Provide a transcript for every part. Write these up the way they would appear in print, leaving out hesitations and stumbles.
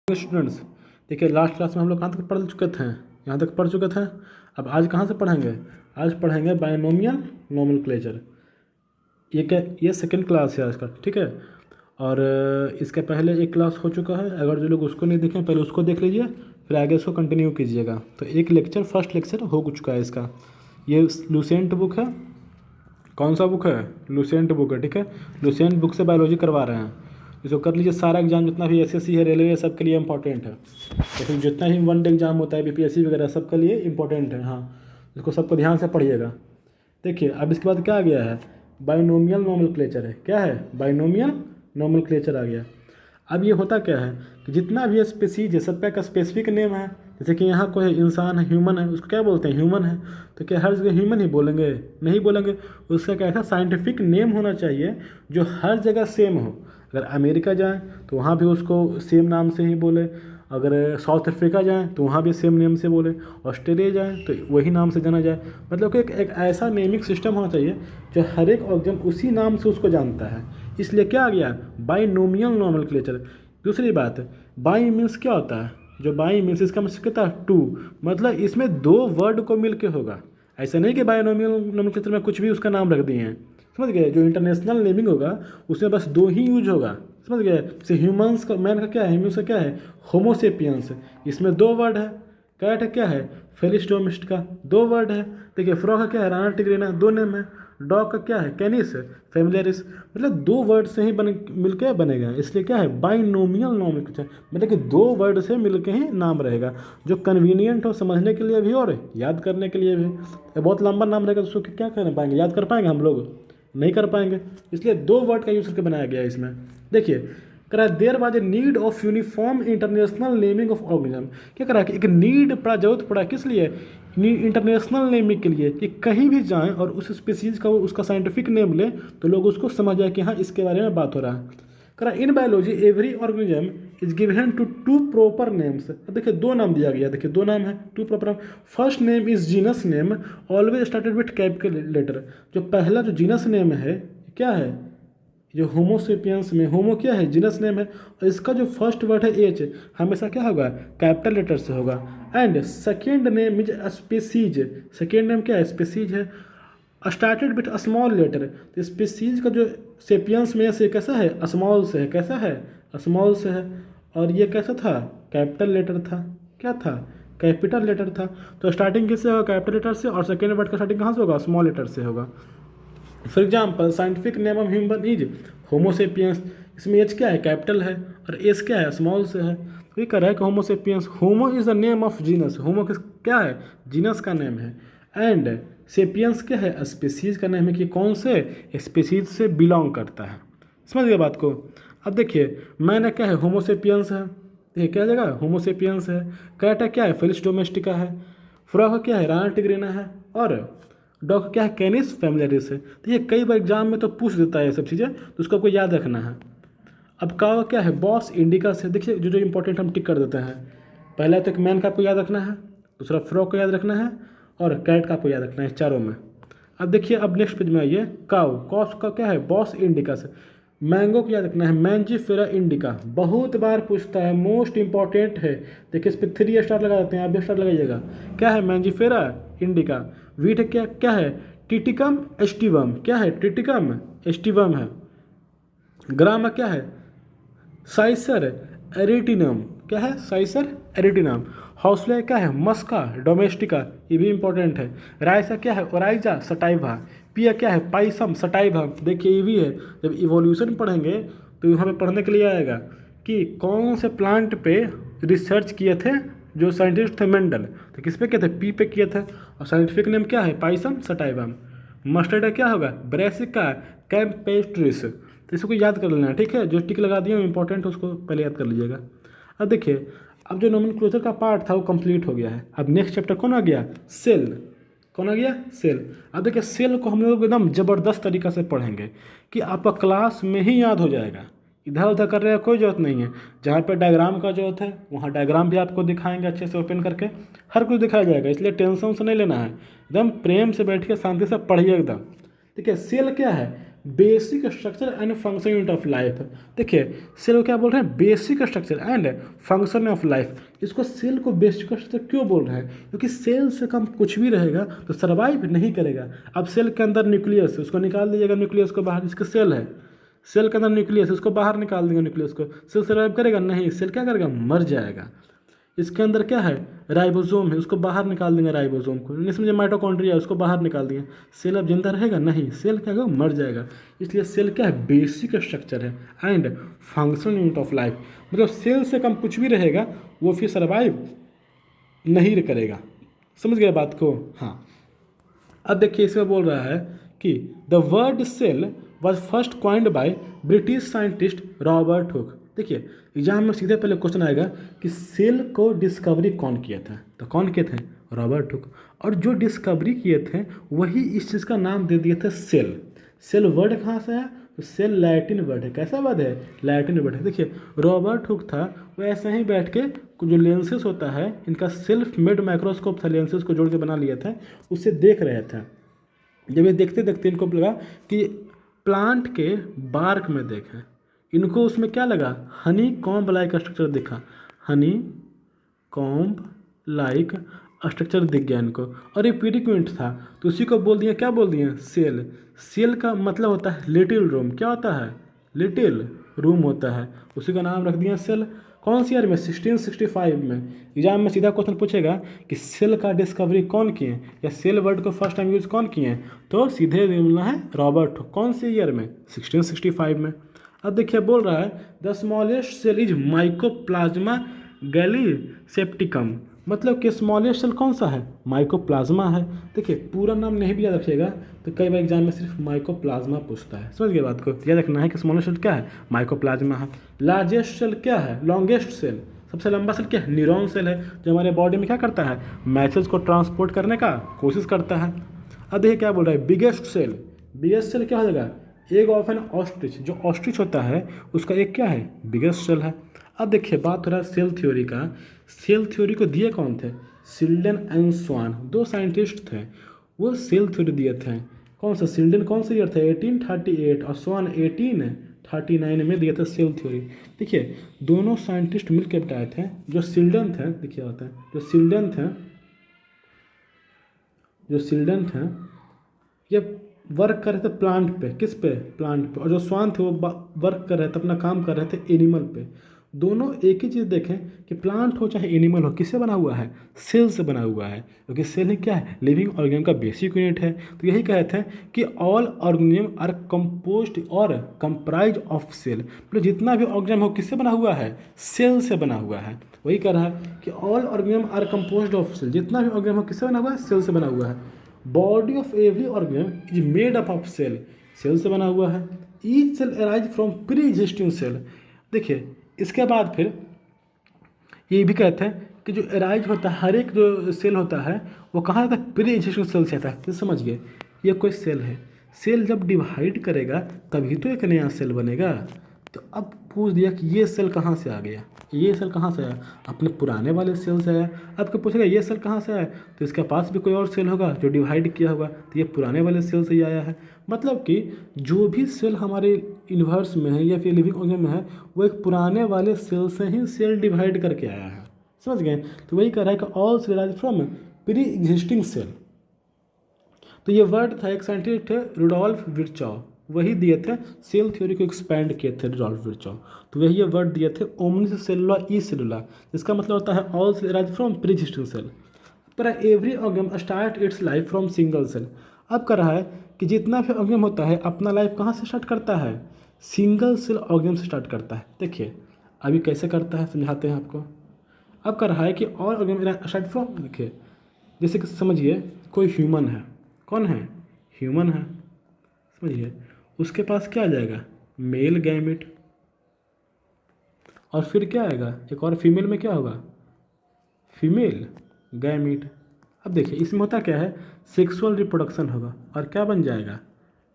Students, देखिए last class में हम लोग कहाँ तक पढ़ चुके थे, यहाँ तक पढ़ चुके थे। अब आज कहाँ से पढ़ेंगे? आज पढ़ेंगे बायनोमियल नोमेनक्लेचर। ये क्या, ये सेकंड क्लास है आज का, ठीक है। और इसके पहले एक क्लास हो चुका है, अगर जो लोग उसको नहीं देखें पहले उसको देख लीजिए, फिर आगे उसको कंटिन्यू कीजिएगा। तो एक लेक्चर, फर्स्ट लेक्चर हो चुका है इसका। ये लुसेंट बुक है। कौन सा बुक है? लुसेंट बुक है, ठीक है। लुसेंट बुक से बायोलॉजी करवा रहे हैं। इसको कर लीजिए। सारा एग्जाम जितना भी एसएससी है, रेलवे, सब के लिए इंपॉर्टेंट है। लेकिन जितना ही वन डे एग्जाम होता है, बीपीएससी वगैरह, सब के लिए इंपॉर्टेंट है। हाँ, इसको सबको ध्यान से पढ़िएगा। देखिए अब इसके बाद क्या आ गया है? बायनोमियल नोमेनक्लेचर है। क्या है? बायनोमियल नोमेनक्लेचर आ गया। अब ये होता क्या है कि जितना भी स्पीसीज है सबका एक स्पेसिफिक नेम है। जैसे कि यहाँ कोई इंसान है, ह्यूमन है, उसको क्या बोलते हैं? ह्यूमन है। तो क्या हर जगह ह्यूमन ही बोलेंगे? नहीं बोलेंगे। उसका क्या ऐसा साइंटिफिक नेम होना चाहिए जो हर जगह सेम हो। अगर अमेरिका जाएँ तो वहाँ भी उसको सेम नाम से ही बोले, अगर साउथ अफ्रीका जाएँ तो वहाँ भी सेम नेम से बोले, ऑस्ट्रेलिया जाएँ तो वही नाम से जाना जाए। मतलब कि एक ऐसा नेमिंग सिस्टम होना चाहिए जो हर एक ऑर्गेनिज्म उसी नाम से उसको जानता है। इसलिए क्या आ गया? Binomial nomenclature. दूसरी बात, बाई मीन्स क्या होता है? जो बाई मीन्स इसका मतलब कितना? टू, मतलब इसमें दो वर्ड को मिल के होगा। ऐसा नहीं कि बायनोमियल नोमेनक्लेचर में कुछ भी उसका नाम रख दिए हैं, समझ गए। जो इंटरनेशनल नेमिंग होगा उसमें बस दो ही यूज होगा, समझ गए। जैसे ह्यूमंस का, मैन का क्या है? ह्यूमंस का क्या है? होमोसेपियंस, इसमें दो वर्ड है। कैट है क्या है? फेलिस डोमेस्टिका, दो वर्ड है। देखिए फ्रॉग का क्या है? राना टिग्रिना, दो नेम है। डॉग का क्या है? कैनिस फैमिलियरिस, मतलब दो वर्ड से ही मिलके बनेगा। इसलिए क्या है? बाइनोमियल नोमेनक्लेचर, मतलब कि दो वर्ड से मिलके ही नाम रहेगा, जो कन्वीनियंट हो समझने के लिए भी और याद करने के लिए भी। बहुत लंबा नाम रहेगा तो उसको क्या कर पाएंगे? याद कर पाएंगे हम लोग? नहीं कर पाएंगे। इसलिए दो वर्ड का यूज करके बनाया गया है इसमें। देखिए करा there was a need of uniform international naming of organism. क्या करा कि एक नीड पड़ा, जरूरत पड़ा, किस लिए? इंटरनेशनल नेमिंग के लिए, कि कहीं भी जाएं और उस स्पीसीज का उसका साइंटिफिक नेम लें तो लोग उसको समझ जाए कि हाँ इसके बारे में बात हो रहा है। करा in biology every organism is given to two proper names. देखिए दो नाम दिया गया, देखिए दो नाम है, two proper. First name is genus name, always started with capital letter. जो पहला जो जीनस नेम है क्या है? जो होमोसेपियंस में होमो क्या है? जीनस नेम है, और इसका जो फर्स्ट वर्ड है एच, हमेशा क्या होगा? कैपिटल लेटर से होगा। And second name is species. Second name क्या है? स्पीसीज है, स्टार्टेड विथ स्मॉल लेटर। तो स्पीसीज का जो सेपियंस में से कैसा है? स्मॉल से है। कैसा है? स्मॉल से है। और ये कैसा था? कैपिटल लेटर था। क्या था? कैपिटल लेटर था। तो स्टार्टिंग किससे होगा? कैपिटल लेटर से। और सेकेंड वर्ड का स्टार्टिंग कहाँ से होगा? स्मॉल लेटर से होगा। For example scientific name of human is Homo sapiens. इसमें एच क्या है? कैपिटल है, और एस क्या है? स्मॉल से है। तो ये कह रहा है कि Homo sapiens, Homo is the name of genus. Homo क्या है? जीनस का नेम है। एंड सेपियंस क्या है? स्पीसीज का नेम है, कि कौन से स्पीसीज से बिलोंग करता है। समझ गए बात को? अब देखिए मैंने क्या है? होमोसेपियंस है। देखिए क्या जगह? होमोसेपियंस है। कैटा क्या है? फेलिस डोमेस्टिका है। फ्रॉग क्या है? राना टिग्रिना है। और डॉग क्या है? कैनिस फैमिलियरिस है। तो ये कई बार एग्जाम में तो पूछ देता है ये सब चीज़ें, तो उसको आपको याद रखना है। अब कावा क्या है? बॉस इंडिका से। देखिए जो जो इंपॉर्टेंट हम टिक कर देते हैं। पहला तो एक मैन का आपको याद रखना है, दूसरा फ्रॉग को याद रखना है, और कैट का आपको याद रखना है, चारों में। अब देखिए अब नेक्स्ट पेज में आइए। काव, कॉस का क्या है? बॉस इंडिका से। मैंगो को याद रखना है, मैंजीफेरा इंडिका, बहुत बार पूछता है, मोस्ट इंपॉर्टेंट है। देखिए इस पर 3 स्टार लगा देते हैं, आप भी स्टार लगाइएगा। क्या है? Mangifera indica. वीट क्या क्या है? Triticum aestivum. क्या है? टिटिकम एस्टिवम है। ग्राम क्या है? साइसर एरिटिनम। क्या है? साइसर एरिटिनम। हौसला क्या है? मस्का डोमेस्टिका, ये भी इंपॉर्टेंट है। राइसा क्या है? Oryza sativa. पिया क्या है? Pisum sativa. देखिए ये भी है, जब इवोल्यूशन पढ़ेंगे तो यहाँ पे पढ़ने के लिए आएगा कि कौन से प्लांट पे रिसर्च किए थे जो साइंटिस्ट थे मेंडल, तो किस पे किए थे? पी पे किए थे। और साइंटिफिक नेम क्या है? Pisum sativum. मस्टर्ड क्या होगा? Brassica campestris. तो इसको याद कर लेना है, ठीक है। जो टिक लगा दिया इंपॉर्टेंट है उसको पहले याद कर लीजिएगा। अब देखिए अब जो नोमेनक्लेचर का पार्ट था वो कंप्लीट हो गया है। अब नेक्स्ट चैप्टर कौन आ गया? सेल। कौन आ गया? सेल। अब देखिए सेल को हम लोग एकदम ज़बरदस्त तरीक़ा से पढ़ेंगे कि आपका क्लास में ही याद हो जाएगा। इधर उधर कर रहे कोई जरूरत नहीं है। जहाँ पे डायग्राम का जरूरत है वहाँ डायग्राम भी आपको दिखाएंगे अच्छे से ओपन करके, हर कुछ दिखाया जाएगा। इसलिए टेंशन से नहीं लेना है, एकदम प्रेम से बैठ के शांति से पढ़िए एकदम। ठीक है। सेल क्या है? Basic structure and function unit of life. देखिए सेल को क्या बोल रहे हैं, basic structure and function of life. इसको सेल को बेसिक स्ट्रक्चर क्यों बोल रहे हैं, क्योंकि सेल से कम कुछ भी रहेगा तो सर्वाइव नहीं करेगा। अब सेल के अंदर न्यूक्लियस है, उसको निकाल दीजिएगा न्यूक्लियस को बाहर, जिसका सेल है, सेल के अंदर न्यूक्लियस, उसको बाहर निकाल देंगे न्यूक्लियस को, सेल सर्वाइव करेगा नहीं, सेल क्या करेगा, मर जाएगा। इसके अंदर क्या है, राइबोसोम है, उसको बाहर निकाल देंगे राइबोसोम को, नहीं समझे, माइटोकॉन्ड्रिया उसको बाहर निकाल दिए, सेल अब जिंदा रहेगा नहीं, सेल क्या होगा, मर जाएगा। इसलिए सेल क्या है, बेसिक स्ट्रक्चर है and function unit of life. मतलब सेल से कम कुछ भी रहेगा वो फिर सर्वाइव नहीं करेगा। समझ गए बात को। हाँ, अब देखिए इसमें बोल रहा है कि the word cell was first coined by British scientist Robert Hooke. देखिए एग्जाम में सीधे पहले क्वेश्चन आएगा कि सेल को डिस्कवरी कौन किया था, तो कौन किए थे, रॉबर्ट हुक। और जो डिस्कवरी किए थे वही इस चीज़ का नाम दे दिए थे सेल। सेल वर्ड कहाँ से है, तो सेल लैटिन वर्ड है। कैसा वर्ड है, लैटिन वर्ड है। देखिए रॉबर्ट हुक था, वो ऐसे ही बैठ के जो लेंसेज होता है, इनका सेल्फ मेड माइक्रोस्कोप था, लेंसेज को जोड़ के बना लिया था, उससे देख रहे थे। जब ये देखते देखते इनको लगा कि प्लांट के बार्क में देखें, इनको उसमें क्या लगा, हनी कॉम्ब लाइक स्ट्रक्चर दिखा, हनी कॉम्ब लाइक स्ट्रक्चर दिख गया इनको, और ये पीरिक्विंट था तो उसी को बोल दिया, क्या बोल दिए, सेल। सेल का मतलब होता है लिटिल रूम, क्या होता है, लिटिल रूम होता है, उसी का नाम रख दिया सेल। कौन सी ईयर में, 1665 में। एग्जाम में सीधा क्वेश्चन पूछेगा कि सेल का डिस्कवरी कौन किए या सेल वर्ड को फर्स्ट टाइम यूज कौन किए, तो सीधे बोलना है रॉबर्ट हुक। कौन सी ईयर में, 1665 में। अब देखिए बोल रहा है the smallest cell is mycoplasma gallisepticum, मतलब कि स्मॉलेस्ट सेल कौन सा है, माइकोप्लाज्मा है। देखिए पूरा नाम नहीं भी याद रखिएगा तो कई बार एग्जाम में सिर्फ माइकोप्लाज्मा पूछता है, समझ गए बात को। याद रखना है कि स्मॉलेस्ट सेल क्या है, माइकोप्लाज्मा है। लार्जेस्ट सेल क्या है, लॉन्गेस्ट सेल, सबसे लंबा सेल क्या है, न्यूरॉन सेल है, जो हमारे बॉडी में क्या करता है, मैसेज को ट्रांसपोर्ट करने का कोशिश करता है। अब देखिए क्या बोल रहा है, बिगेस्ट सेल। बिगेस्ट सेल क्या हो जाएगा, एग ऑफ एन ऑस्ट्रिच, जो ऑस्ट्रिच होता है उसका एक क्या है, बिगेस्ट सेल है। अब देखिए बात हो रहा है सेल थ्योरी का। सेल थ्योरी को दिए कौन थे, सिल्डन एंड स्वान, दो साइंटिस्ट थे, वो सेल थ्योरी दिए थे। कौन सा, सिल्डन कौन सा ईयर था, 1838, और स्वान 1839 में दिए थे सेल थ्योरी। देखिए दोनों साइंटिस्ट मिलकर बताए थे। जो सिल्डन थे, देखिए होता है, जो सिल्डन थे ये वर्क कर रहे थे प्लांट पे, किस पे, प्लांट पे, और जो स्वान थे वो वर्क कर रहे थे, अपना काम कर रहे थे एनिमल पे। दोनों एक ही चीज़ देखें कि प्लांट हो चाहे एनिमल हो, किससे बना हुआ है, सेल से बना हुआ है, क्योंकि सेल ही क्या है, लिविंग ऑर्गेनिज्म का बेसिक यूनिट है। तो यही कहते हैं कि ऑल ऑर्गेनिज्म आर कंपोज्ड और कंप्राइज ऑफ सेल, मतलब जितना भी ऑर्गेनिज्म हो किससे बना हुआ है, सेल से बना हुआ है। वही कह रहा है कि all organism are composed of cell, जितना भी ऑर्गेनिज्म हो किससे बना हुआ है, सेल से बना हुआ है। Body of every organism is made up of cell, cell से बना हुआ है। Each cell arise from pre existing cell. देखिए इसके बाद फिर ये भी कहते हैं कि जो अराइज होता है, हर एक जो सेल होता है वो कहाँ आता है, प्री एग्जिस्टिंग सेल से आता है। तो समझिए ये कोई सेल है, सेल जब डिवाइड करेगा तभी तो एक नया सेल बनेगा। तो अब पूछ दिया कि ये सेल कहाँ से आ गया, ये सेल कहाँ से आया, अपने पुराने वाले सेल से आया। आपको पूछेगा ये सेल कहाँ से आया, तो इसके पास भी कोई और सेल होगा जो डिवाइड किया होगा, तो ये पुराने वाले सेल से ही आया है। मतलब कि जो भी सेल हमारे यूनिवर्स में है या फिर लिविंग ऑर्गेनिज्म में है वो एक पुराने वाले सेल से ही सेल डिवाइड करके आया है, समझ गए। तो वही कह रहा है कि all cell are from pre existing cell. तो ये वर्ड था, एक साइंटिस्ट थे रुडोल्फ विर्चॉ, वही दिए थे, सेल थ्योरी को एक्सपैंड किए थे रुडोल्फ विर्चॉ। तो वही ये वर्ड दिए थे ओमनिस सेलुला ई सेलुला, जिसका मतलब होता है all cell arise from pre existing cell, पर every organism start its life from single cell. अब कह रहा है कि जितना भी ऑर्गेनिज्म होता है अपना लाइफ कहाँ से स्टार्ट करता है, सिंगल सेल ऑर्गेनिज्म से स्टार्ट करता है। देखिए अभी कैसे करता है समझाते हैं आपको। अब कह रहा है कि ऑल ऑर्गेनिज्म स्टार्ट फ्रॉम, देखिए जैसे कि समझिए कोई ह्यूमन है, कौन है, ह्यूमन है, समझिए उसके पास क्या आ जाएगा, मेल गैमेट, और फिर क्या आएगा, एक और फीमेल में क्या होगा, फीमेल गैमेट। अब देखिए इसमें होता क्या है, सेक्सुअल रिप्रोडक्शन होगा और क्या बन जाएगा,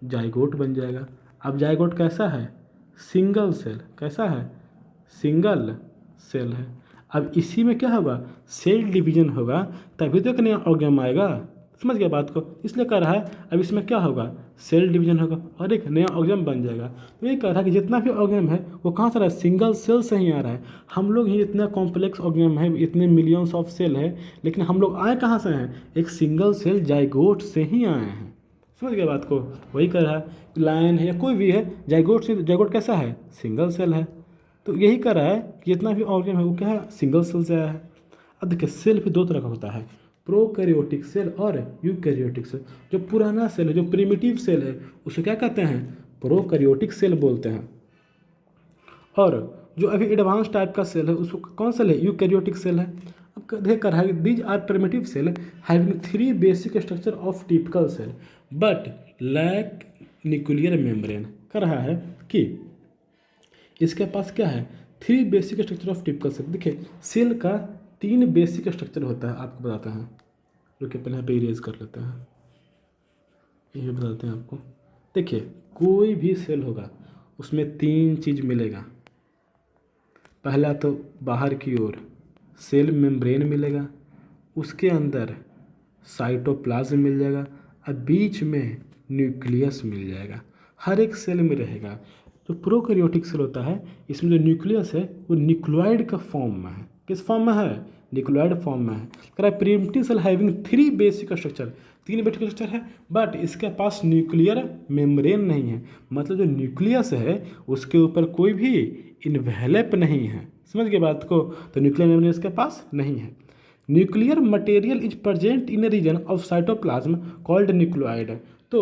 जाइगोट बन जाएगा। अब जाइगोट कैसा है, सिंगल सेल, कैसा है, सिंगल सेल है। अब इसी में क्या होगा, सेल डिवीजन होगा, तभी तो एक नया ऑर्गेनिज्म आएगा। समझ गया बात को, इसलिए कह रहा है अब इसमें क्या होगा, सेल डिवीजन होगा और एक नया ऑर्गेनम बन जाएगा। तो ये कह रहा है कि जितना भी ऑर्गेनम है वो कहाँ से आ रहा है, सिंगल सेल से ही आ रहा है। हम लोग ही इतना कॉम्प्लेक्स ऑर्गेनम है, इतने मिलियंस ऑफ सेल है, लेकिन हम लोग आए कहाँ से हैं, एक सिंगल सेल जाइगोट से ही आए हैं। समझ गया बात को, वही कह रहा है, लायन है या कोई भी है, जाइगोट से, जाइगोट कैसा है, सिंगल सेल है। तो यही कह रहा है कि जितना भी ऑर्गेनम है वो क्या है, सिंगल सेल से आया है। अब देखिए सेल भी दो तरह का होता है, प्रोकैरियोटिक सेल और यूकैरियोटिक सेल। जो पुराना सेल है, जो प्रिमिटिव सेल है, उसे क्या कहते हैं, प्रोकैरियोटिक सेल बोलते हैं। और जो अभी एडवांस टाइप का सेल है उसको कौन सेल है, यूकैरियोटिक सेल है। अब देख कर है these are primitive cell having 3 basic structure of typical cell but lack nuclear membrane. कर रहा है कि इसके पास क्या है, 3 basic structure of typical cell. देखिए सेल का 3 बेसिक स्ट्रक्चर होता है, आपको बताते हैं, रुकिए पहले यहाँ पे इरेज कर लेते हैं, ये बताते हैं आपको। देखिए कोई भी सेल होगा उसमें 3 चीज़ मिलेगा। पहला तो बाहर की ओर सेल मेम्ब्रेन मिलेगा, उसके अंदर साइटोप्लाज्म मिल जाएगा और बीच में न्यूक्लियस मिल जाएगा, हर एक सेल में रहेगा। जो प्रोकैरियोटिक सेल होता है इसमें जो न्यूक्लियस है वो न्यूक्लियोइड का फॉर्म में है। किस फॉर्म में है, न्यूक्लियोइड फॉर्म में है। कह रहा है primitive cell having 3 basic structure, 3 basic structure है बट इसके पास न्यूक्लियर मेम्ब्रेन नहीं है। मतलब जो न्यूक्लियस है उसके ऊपर कोई भी इन्वेलप नहीं है। समझ गए बात को, तो न्यूक्लियर मेम्ब्रेन इसके पास नहीं है। Nuclear material is present in a region of cytoplasm called nucleoid. तो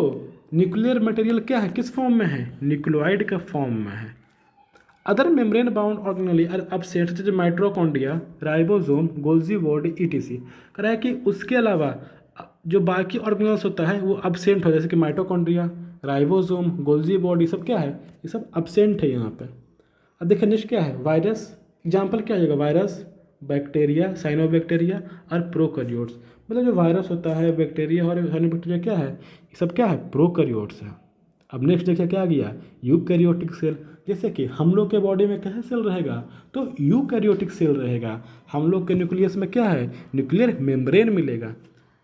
न्यूक्लियर मटेरियल क्या है, किस फॉर्म में है, न्यूक्लियोइड का फॉर्म में है। Other membrane bound organelle are absent such as mitochondria, ribosome, Golgi body ETC. कह रहा है कि उसके अलावा जो बाकी ऑर्गेनल्स होता है वो अपसेंट हो, जैसे कि माइटोकॉन्ड्रिया, राइबोसोम, गोल्जी बॉडी सब क्या है, ये सब अपसेंट है यहाँ पे। अब देखिए नेक्स्ट क्या है, वायरस। एग्जाम्पल क्या आएगा, वायरस, बैक्टीरिया, साइनोबैक्टीरिया और प्रोकैरियोट्स। मतलब जो वायरस होता है, बैक्टीरिया और साइनोबैक्टीरिया क्या है, ये सब क्या है, प्रोकैरियोट्स है। अब नेक्स्ट देखिए क्या आ गया, यूकैरियोटिक सेल। जैसे कि हम लोग के बॉडी में क्या सेल रहेगा, तो यूकैरियोटिक सेल रहेगा। हम लोग के न्यूक्लियस में क्या है, न्यूक्लियर मेम्ब्रेन मिलेगा।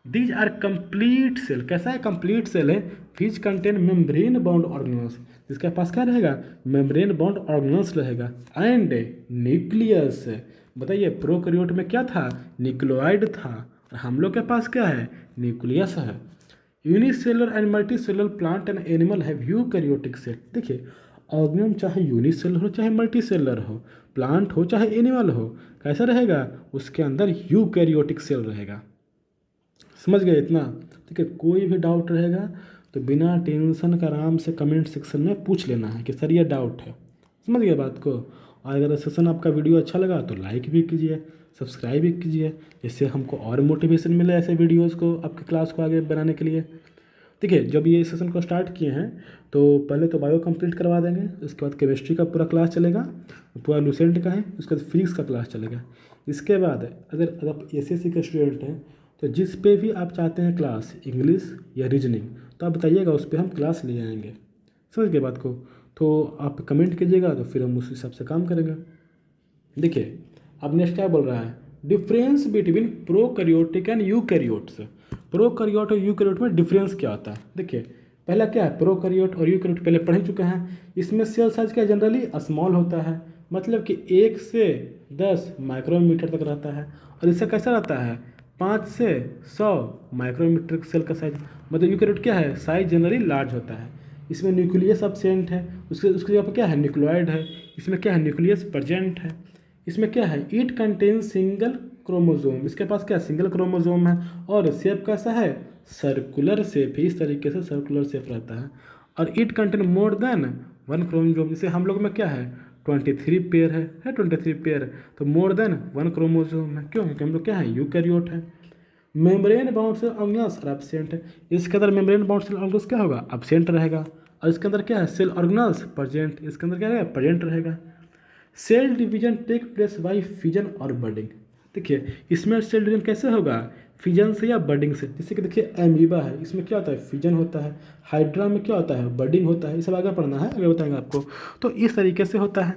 दीज आर कंप्लीट सेल, कैसा है, कंप्लीट सेल है, which contain membrane bound organelles, जिसके पास क्या रहेगा, मेम्ब्रेन बाउंड ऑर्गेनल्स रहेगा एंड न्यूक्लियस। बताइए प्रोकैरियोट में क्या था, न्यूक्लियोइड था, और हम लोग के पास क्या है, न्यूक्लियस है। Unicellular and multicellular plant and animal have eukaryotic cell. देखिए ऑर्गेनम चाहे यूनिसेलुलर हो चाहे मल्टीसेलुलर हो, प्लांट हो चाहे एनिमल हो, कैसा रहेगा, उसके अंदर यूकैरियोटिक सेल रहेगा। समझ गए इतना। ठीक है, कोई भी डाउट रहेगा तो बिना टेंशन का आराम से कमेंट सेक्शन में पूछ लेना है कि सर ये डाउट है। समझ गए बात को। और अगर सेशन आपका वीडियो अच्छा लगा तो लाइक भी कीजिए, सब्सक्राइब भी कीजिए, जिससे हमको और मोटिवेशन मिले ऐसे वीडियोस को आपके क्लास को आगे बनाने के लिए। देखिए जब ये सेशन को स्टार्ट किए हैं तो पहले तो बायो कंप्लीट करवा देंगे, उसके बाद केमिस्ट्री का पूरा क्लास चलेगा, पूरा लूसेंट का है, उसके बाद फिजिक्स का क्लास चलेगा। इसके बाद अगर आप एसएससी के स्टूडेंट हैं तो जिस पे भी आप चाहते हैं क्लास, इंग्लिश या रीजनिंग, तो आप बताइएगा, उस पर हम क्लास ले आएंगे। समझ गए बात को। तो आप कमेंट कीजिएगा तो फिर हम उस हिसाब से काम करेंगे। देखिए अब नेक्स्ट क्या बोल रहा है, difference between prokaryotic and eukaryotes. Prokaryote और यूकैरियोट में डिफरेंस क्या होता है। देखिए पहला क्या है, प्रोकैरियोट और यूकैरियोट पहले पढ़ ही चुके हैं। इसमें सेल साइज क्या जनरली स्मॉल होता है, मतलब कि 1 से 10 माइक्रोमीटर तक रहता है, और इससे कैसा रहता है, 5 से 100 माइक्रोमीटर सेल का साइज। मतलब यूकैरियोट क्या है, साइज जनरली लार्ज होता है। इसमें न्यूक्लियस एब्सेंट है, उसके जगह पर क्या है, न्यूक्लियोइड है। इसमें क्या है, न्यूक्लियस प्रेजेंट है। इसमें क्या है, इट कंटेन सिंगल क्रोमोजोम, इसके पास क्या सिंगल क्रोमोजोम है, और शेप कैसा है, सर्कुलर शेप है, इस तरीके से सर्कुलर शेप रहता है। और it contain more than 1 chromosome, जैसे हम लोग में क्या है 23 पेयर है 23 पेयर, तो मोर देन 1 क्रोमोजोम है। क्यों, क्योंकि हम लोग क्या है, यूकैरियोट है। मेम्ब्रेन बाउंड सेल ऑर्गेनल्स और एब्सेंट है, इसके अंदर मेम्ब्रेन बाउंड सेल ऑर्गेनल्स क्या होगा, एब्सेंट रहेगा। और इसके अंदर क्या है, सेल ऑर्गेनल्स प्रेजेंट, इसके अंदर क्या रहेगा, प्रेजेंट रहेगा। Cell division take place by fission और बडिंग। देखिए इसमें सेल डिवीजन कैसे होगा, फिजन से या बडिंग से। जैसे कि देखिए एमीबा है, इसमें क्या होता है, फिजन होता है। हाइड्रा में क्या होता है, बडिंग होता है। ये सब आगे पढ़ना है, आगे बताएंगे आपको। तो इस तरीके से होता है।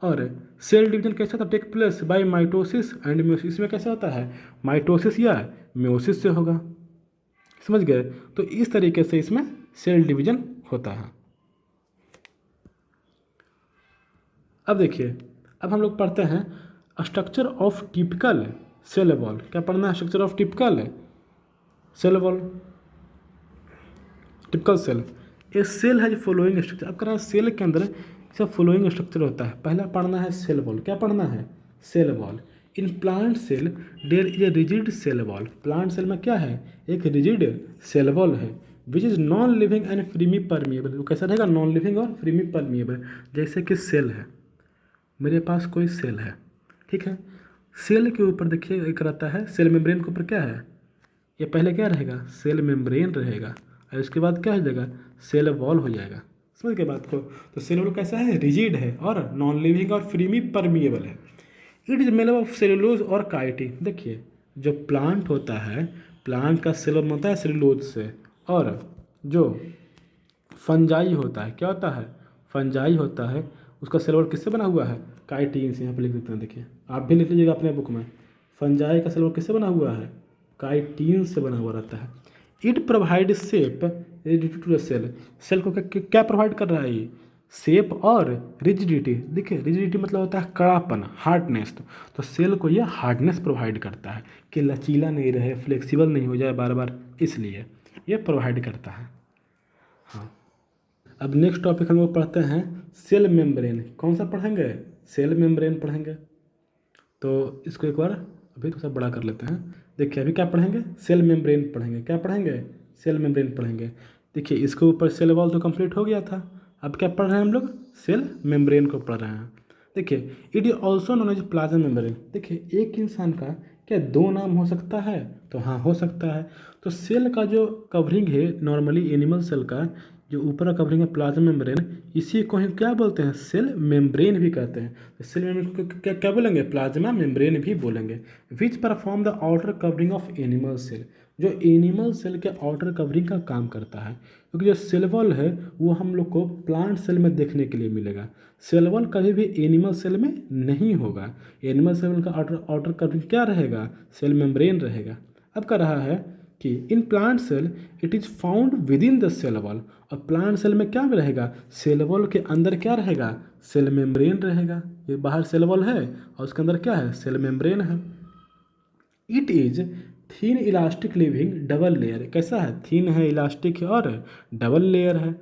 और सेल डिवीजन कैसा होता है, take place by mitosis and meiosis. इसमें कैसा होता है, माइटोसिस या म्योसिस से होगा। समझ गए। तो इस तरीके से इसमें सेल डिवीजन होता है। अब देखिए, अब हम लोग पढ़ते हैं structure of typical cell wall. क्या पढ़ना है? Structure of typical cell wall, typical cell. A cell है फॉलोइंग स्ट्रक्चर। अब कह रहा है सेल के अंदर सब फॉलोइंग स्ट्रक्चर होता है। पहला पढ़ना है सेल वॉल। क्या पढ़ना है? Cell wall. In plant cell there is a rigid cell wall. Plant cell में क्या है? एक रिजिड सेल वॉल है which is non living and freely permeable. वो कैसा रहेगा? नॉन लिविंग और फ्रीमी परमिएबल। जैसे कि सेल है, मेरे पास कोई सेल है, ठीक है। सेल के ऊपर देखिए एक रहता है, सेल मेम्ब्रेन के ऊपर क्या है? ये पहले क्या रहेगा? सेल मेम्ब्रेन रहेगा और इसके बाद क्या हो जाएगा? सेल वॉल हो जाएगा। समझ गए बात को? तो सेल वॉल कैसा है? रिजिड है और नॉन लिविंग और फ्रीमी परमिएबल है। It is made of cellulose और काइटिन। देखिए, जो प्लांट होता है, प्लांट का सेल बनता है सेलुलोज से, और जो फंजाई होता है, क्या होता है? फंजाई होता है, उसका सेल वॉल किससे बना हुआ है? काइटिन से। यहाँ पे लिख देते हैं, देखिए आप भी लिख लीजिएगा अपने बुक में। फंजाई का सेल वॉल किससे बना हुआ है? काइटिन से बना हुआ रहता है। It provide shape to the cell. Cell को क्या प्रोवाइड कर रहा है ये? शेप और रिजिडिटी। देखिए रिजिडिटी मतलब होता है कड़ापन, हार्डनेस। तो सेल को ये हार्डनेस प्रोवाइड करता है कि लचीला नहीं रहे, फ्लेक्सिबल नहीं हो जाए बार बार, इसलिए ये प्रोवाइड करता है। हाँ, अब नेक्स्ट टॉपिक हम लोग पढ़ते हैं सेल मेम्ब्रेन। कौन सा पढ़ेंगे? सेल मेम्ब्रेन पढ़ेंगे। तो इसको एक बार अभी थोड़ा सा बड़ा कर लेते हैं। देखिए अभी क्या पढ़ेंगे? सेल मेम्ब्रेन पढ़ेंगे। क्या पढ़ेंगे? सेल मेम्ब्रेन पढ़ेंगे। देखिए इसके ऊपर सेल वॉल तो कंप्लीट हो गया था, अब क्या पढ़ रहे हैं हम लोग? सेल मेम्ब्रेन को पढ़ रहे हैं। देखिए it is also known as plasma membrane. देखिए एक इंसान का क्या दो नाम हो सकता है? तो हाँ, हो सकता है। तो सेल का जो कवरिंग है नॉर्मली एनिमल सेल का, जो ऊपर का कवरिंग है प्लाज्मा मेम्ब्रेन, इसी को हम क्या बोलते हैं? सेल मेम्ब्रेन भी कहते हैं। तो सेल मेम्ब्रेन को क्या क्या बोलेंगे? प्लाज्मा मेम्ब्रेन भी बोलेंगे। Which perform the outer covering of animal cell. जो एनिमल सेल के आउटर कवरिंग का काम करता है, क्योंकि जो सेल वॉल है वो हम लोग को प्लांट सेल में देखने के लिए मिलेगा। सेल वॉल कभी भी एनिमल सेल में नहीं होगा। एनिमल सेल का आउटर कवरिंग क्या रहेगा? सेल मेम्ब्रेन रहेगा। अब कह रहा है कि in plant cell it is found within the cell wall. और प्लांट सेल में क्या रहेगा? सेल वॉल के अंदर क्या रहेगा? सेल मेम्ब्रेन रहेगा। ये बाहर सेल वॉल है और उसके अंदर क्या है? सेल मेम्ब्रेन है। It is thin elastic living double layer. कैसा है? थीन है, इलास्टिक है और डबल लेयर है।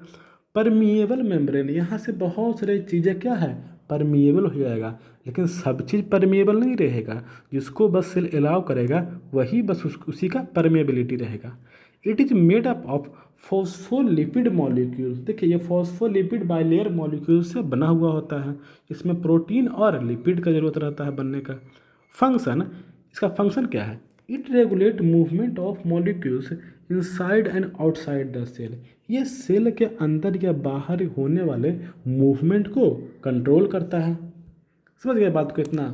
Permeable membrane. यहाँ से बहुत सारी चीज़ें क्या है? परमिएबल हो जाएगा, लेकिन सब चीज़ परमिएबल नहीं रहेगा। जिसको बस सेल अलाउ करेगा वही बस उसी का परमिएबिलिटी रहेगा। It is made up of phospholipid molecules. देखिए ये फॉस्फोलिपिड बाइलेयर मॉलिक्यूल से बना हुआ होता है। इसमें प्रोटीन और लिपिड का जरूरत रहता है बनने का। फंक्शन, इसका फंक्शन क्या है? It regulate movement of molecules inside and outside the cell. ये सेल के अंदर या बाहर होने वाले मूवमेंट को कंट्रोल करता है। समझ गए बात को इतना?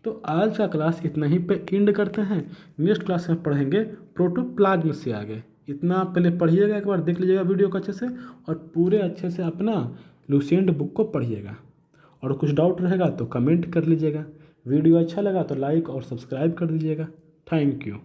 तो आज का क्लास इतना ही पे एंड करते हैं। नेक्स्ट क्लास में पढ़ेंगे प्रोटोप्लाज्म से आगे। इतना पहले पढ़िएगा, एक बार देख लीजिएगा वीडियो को अच्छे से, और पूरे अच्छे से अपना लुसेंट बुक को पढ़िएगा। और कुछ डाउट रहेगा तो कमेंट कर लीजिएगा। वीडियो अच्छा लगा तो लाइक और सब्सक्राइब कर दीजिएगा। Thank you.